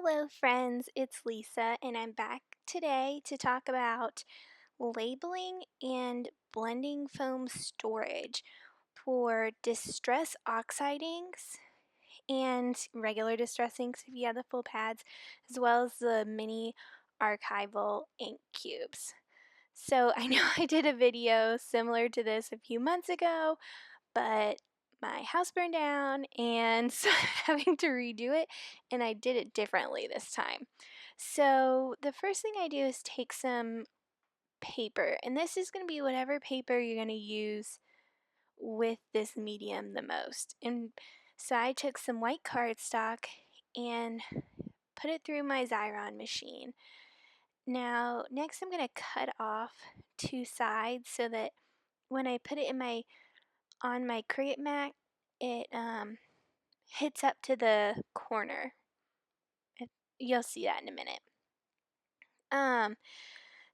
Hello, friends. It's Lisa, and I'm back today to talk about labeling and blending foam storage for distress oxide inks and regular distress inks if you have the full pads, as well as the mini archival ink cubes. So I know I did a video similar to this a few months ago, but my house burned down and so I'm having to redo it, and I did it differently this time. So the first thing I do is take some paper, and this is going to be whatever paper you're going to use with this medium the most. And so I took some white cardstock and put it through my Xyron machine. Now, next I'm going to cut off two sides so that when I put it on my Cricut mat, it hits up to the corner. You'll see that in a minute.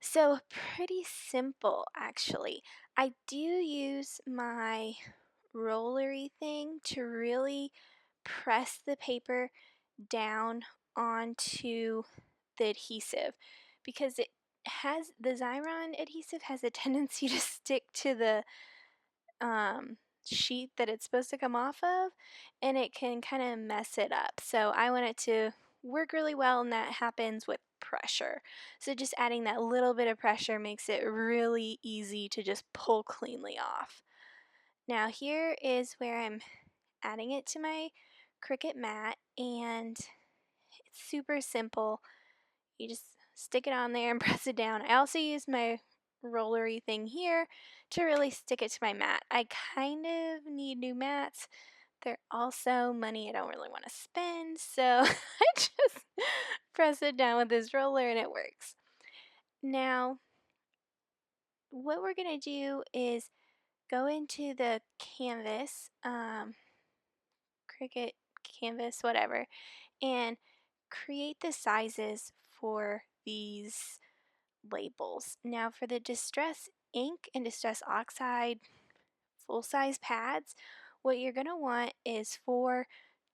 So pretty simple actually. I do use my rollery thing to really press the paper down onto the adhesive because the Xyron adhesive has a tendency to stick to the sheet that it's supposed to come off of, and it can kind of mess it up. So I want it to work really well, and that happens with pressure. So just adding that little bit of pressure makes it really easy to just pull cleanly off. Now here is where I'm adding it to my Cricut mat, and it's super simple. You just stick it on there and press it down. I also use my rollery thing here to really stick it to my mat. I kind of need new mats. They're also money I don't really want to spend, so I just press it down with this roller and it works. Now, what we're going to do is go into the canvas, Cricut canvas, whatever, and create the sizes for these labels. Now for the Distress ink and Distress Oxide full-size pads, what you're going to want is 4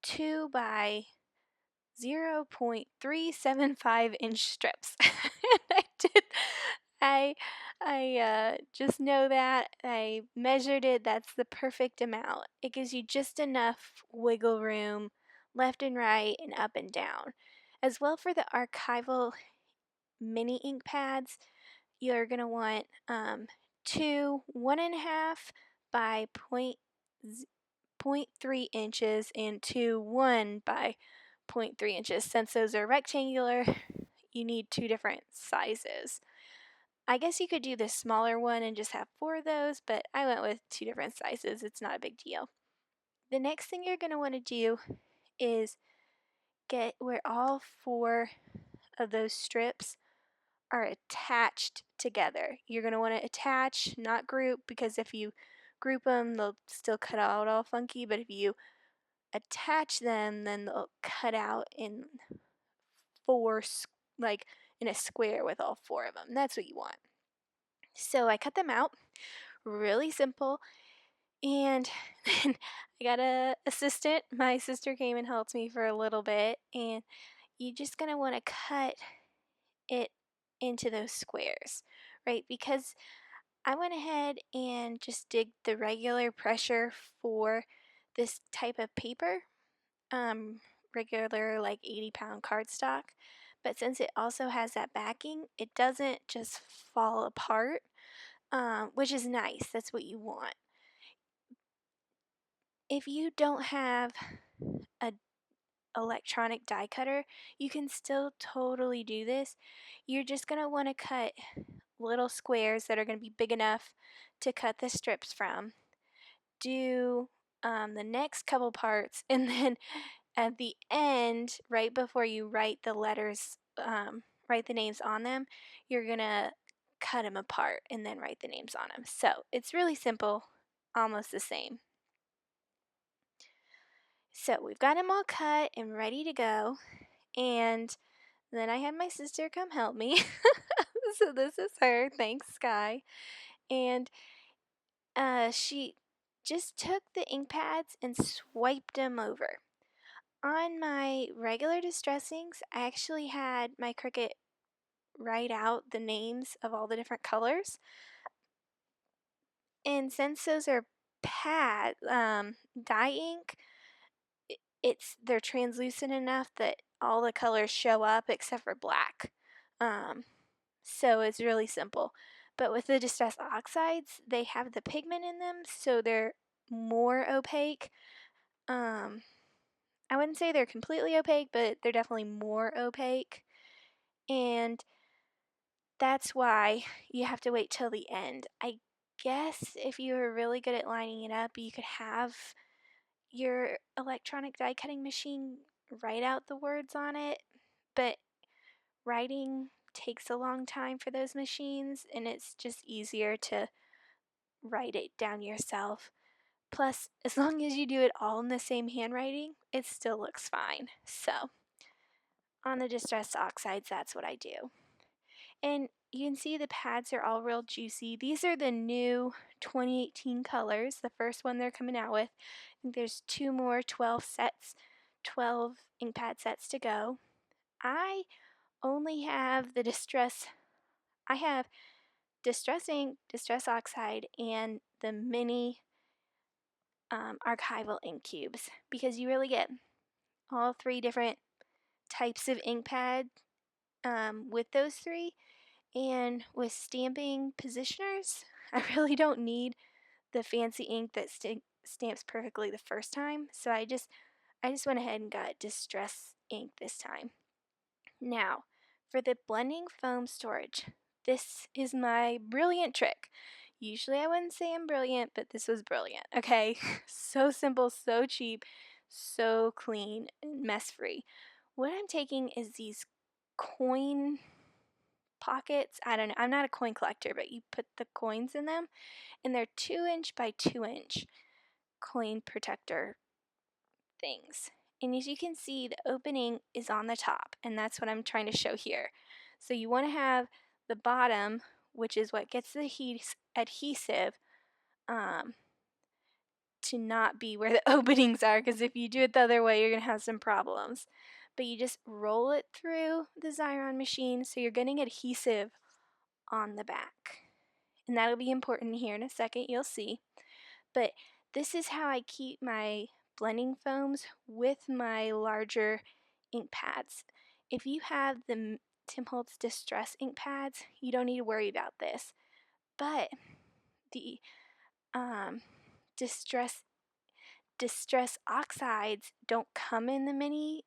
2 by 0.375 inch strips. And I just know that. I measured it. That's the perfect amount. It gives you just enough wiggle room left and right and up and down. As well for the archival mini ink pads, you're going to want two 1.5 by 0.3 inches and two 1 by 0.3 inches. Since those are rectangular, you need two different sizes. I guess you could do the smaller one and just have 4 of those, but I went with 2 different sizes. It's not a big deal. The next thing you're going to want to do is get where all 4 of those strips are attached together. You're going to want to attach, not group, because if you group them, they'll still cut out all funky, but if you attach them, then they'll cut out in 4, like in a square with all 4 of them. That's what you want. So I cut them out, really simple, and then I got an assistant. My sister came and helped me for a little bit, and you're just going to want to cut it into those squares, right? Because I went ahead and just did the regular pressure for this type of paper, regular like 80-pound cardstock. But since it also has that backing, it doesn't just fall apart, which is nice. That's what you want. If you don't have a electronic die cutter, you can still totally do this. You're just going to want to cut little squares that are going to be big enough to cut the strips from. Do the next couple parts, and then at the end, right before you write the letters, write the names on them, you're going to cut them apart and then write the names on them. So it's really simple, almost the same. So we've got them all cut and ready to go, and then I had my sister come help me. So this is her. Thanks, Sky. And she just took the ink pads and swiped them over. On my regular distress inks, I actually had my Cricut write out the names of all the different colors. And since those are dye ink, they're translucent enough that all the colors show up except for black. Um, so it's really simple. But with the Distress Oxides, they have the pigment in them, so they're more opaque. I wouldn't say they're completely opaque, but they're definitely more opaque. And that's why you have to wait till the end. I guess if you were really good at lining it up, you could have your electronic die cutting machine write out the words on it, but writing takes a long time for those machines, and it's just easier to write it down yourself. Plus, as long as you do it all in the same handwriting, it still looks fine. So, on the Distress Oxides, that's what I do. And you can see the pads are all real juicy. These are the new 2018 colors, the first one they're coming out with. I think there's 2 more 12 sets, 12 ink pad sets to go. I only have I have Distress Ink, Distress Oxide, and the mini Archival ink cubes, because you really get all 3 different types of ink pad with those 3. And with stamping positioners, I really don't need the fancy ink that stamps perfectly the first time. So I just went ahead and got Distress ink this time. Now, for the blending foam storage, this is my brilliant trick. Usually I wouldn't say I'm brilliant, but this was brilliant. Okay, so simple, so cheap, so clean, and mess-free. What I'm taking is these coin pockets. I don't know. I'm not a coin collector, but you put the coins in them, and they're 2-inch by 2-inch coin protector things. And as you can see, the opening is on the top, and that's what I'm trying to show here. So you want to have the bottom, which is what gets the adhesive, to not be where the openings are, because if you do it the other way, you're going to have some problems. But you just roll it through the Xyron machine, so you're getting adhesive on the back. And that'll be important here in a second, you'll see. But this is how I keep my blending foams with my larger ink pads. If you have the Tim Holtz Distress ink pads, you don't need to worry about this. But the Distress Oxides don't come in the mini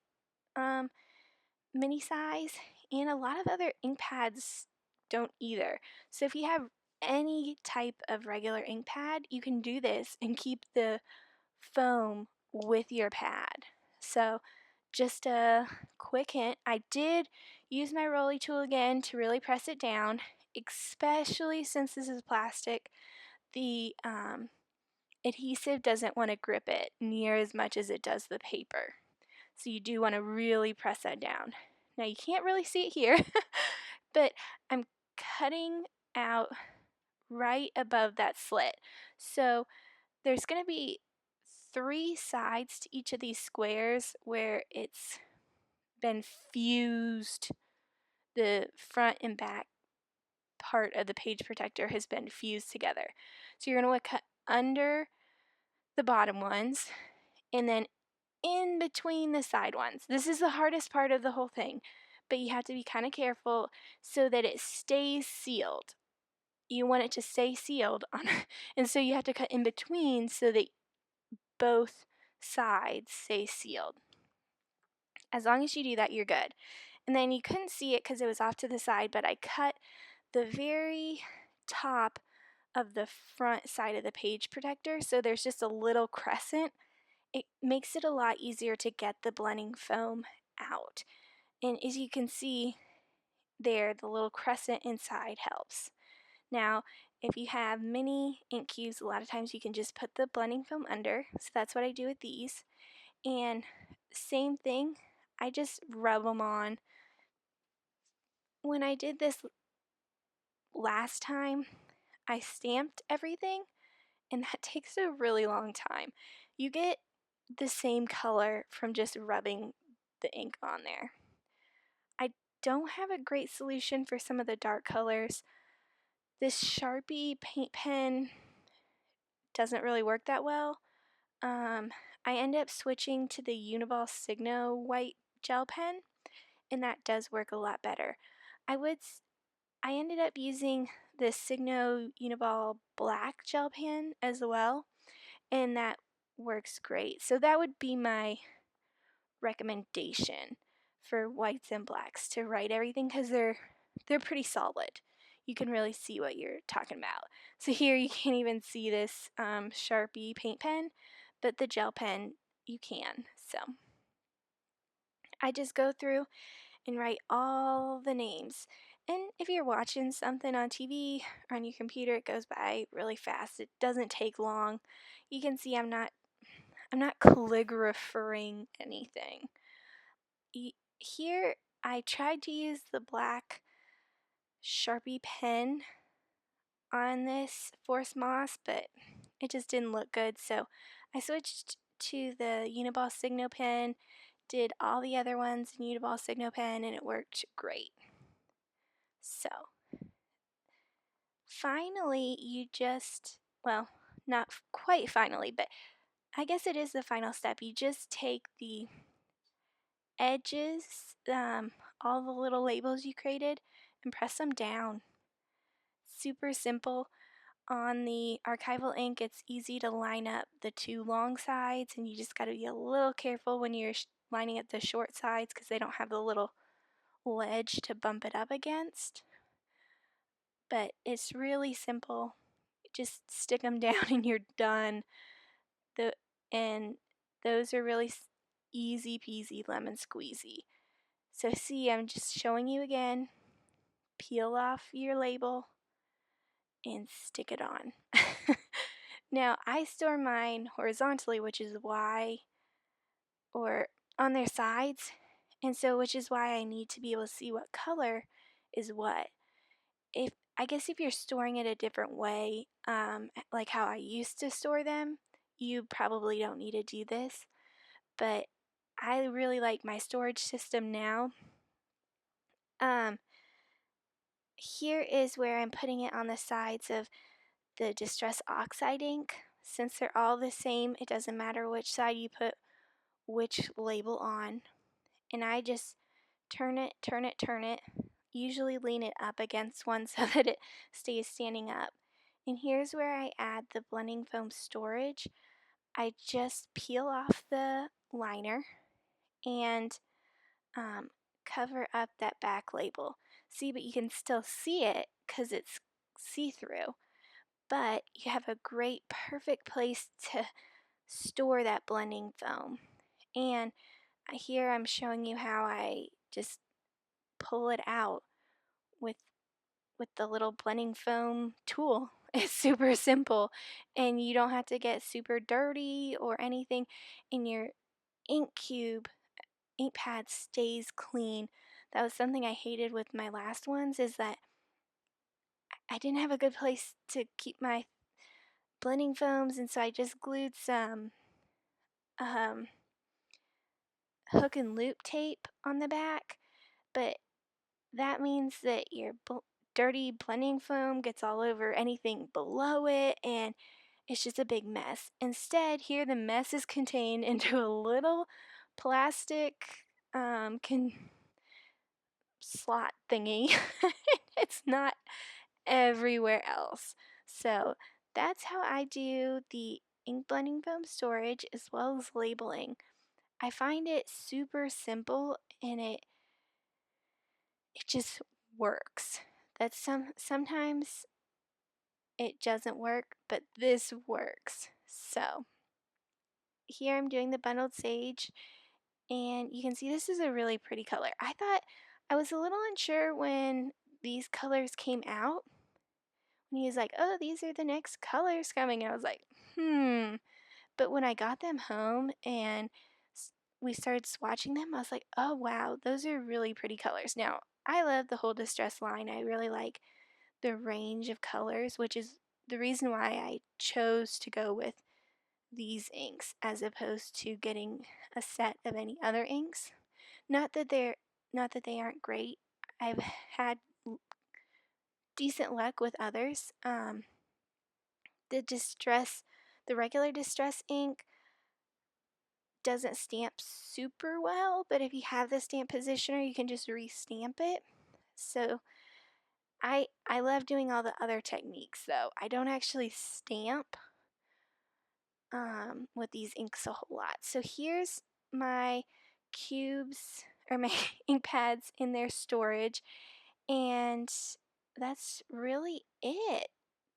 size, and a lot of other ink pads don't either. So if you have any type of regular ink pad, you can do this and keep the foam with your pad. So just a quick hint, I did use my rolly tool again to really press it down, especially since this is plastic. The adhesive doesn't want to grip it near as much as it does the paper. So you do want to really press that down. Now you can't really see it here, but I'm cutting out right above that slit. So there's going to be 3 sides to each of these squares where it's been fused. The front and back part of the page protector has been fused together. So you're going to cut under the bottom ones and then in between the side ones. This is the hardest part of the whole thing, but you have to be kind of careful so that it stays sealed. You want it to stay sealed on, and so you have to cut in between so that both sides stay sealed. As long as you do that, you're good. And then you couldn't see it because it was off to the side, but I cut the very top of the front side of the page protector, so there's just a little crescent. It makes it a lot easier to get the blending foam out. And as you can see there, the little crescent inside helps. Now, if you have mini ink cubes, a lot of times you can just put the blending foam under. So that's what I do with these. And same thing, I just rub them on. When I did this last time, I stamped everything, and that takes a really long time. You get the same color from just rubbing the ink on there. I don't have a great solution for some of the dark colors. This Sharpie paint pen doesn't really work that well. Um, I end up switching to the Uniball Signo white gel pen, and that does work a lot better. I ended up using the Signo Uniball black gel pen as well, and that works great. So that would be my recommendation for whites and blacks to write everything, because they're pretty solid. You can really see what you're talking about. So here you can't even see this Sharpie paint pen, but the gel pen you can. So I just go through and write all the names. And if you're watching something on TV or on your computer, it goes by really fast. It doesn't take long. You can see I'm not calligraphing anything. Here I tried to use the black Sharpie pen on this Force Moss, but it just didn't look good, so I switched to the Uniball Signo pen, did all the other ones in Uniball Signo pen, and it worked great. So finally, well, not quite finally, but I guess it is the final step. You just take the edges, all the little labels you created, and press them down. Super simple. On the Archival ink, it's easy to line up the two long sides, and you just got to be a little careful when you're lining up the short sides because they don't have the little ledge to bump it up against. But it's really simple. Just stick them down and you're done. And those are really easy peasy lemon squeezy. So see, I'm just showing you again. Peel off your label and stick it on. Now, I store mine horizontally, which is why, or on their sides, and so which is why I need to be able to see what color is what. I guess if you're storing it a different way, like how I used to store them, you probably don't need to do this, but I really like my storage system now. Here is where I'm putting it on the sides of the Distress Oxide ink. Since they're all the same, it doesn't matter which side you put which label on. And I just turn it, usually lean it up against one so that it stays standing up. And here's where I add the blending foam storage. I just peel off the liner and cover up that back label. See, but you can still see it because it's see-through. But you have a great, perfect place to store that blending foam. And here I'm showing you how I just pull it out with the little blending foam tool. It's super simple, and you don't have to get super dirty or anything, and your ink pad stays clean. That was something I hated with my last ones, is that I didn't have a good place to keep my blending foams, and so I just glued some um, hook and loop tape on the back, but that means that your dirty blending foam gets all over anything below it, and it's just a big mess. Instead, here the mess is contained into a little plastic slot thingy. It's not everywhere else. So that's how I do the ink blending foam storage as well as labeling. I find it super simple, and it just works. That's sometimes it doesn't work, but this works. So here I'm doing the bundled sage, and you can see this is a really pretty color. I was a little unsure when these colors came out. When he was like, "Oh, these are the next colors coming," I was like, But when I got them home and we started swatching them, I was like, "Oh wow, those are really pretty colors." Now, I love the whole Distress line. I really like the range of colors, which is the reason why I chose to go with these inks as opposed to getting a set of any other inks. Not that they aren't great. I've had decent luck with others. The regular distress ink doesn't stamp super well, but if you have the stamp positioner, you can just re-stamp it. So I love doing all the other techniques though. I don't actually stamp with these inks a whole lot. So here's my cubes or my ink pads in their storage, and that's really it.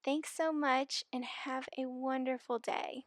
Thanks so much and have a wonderful day.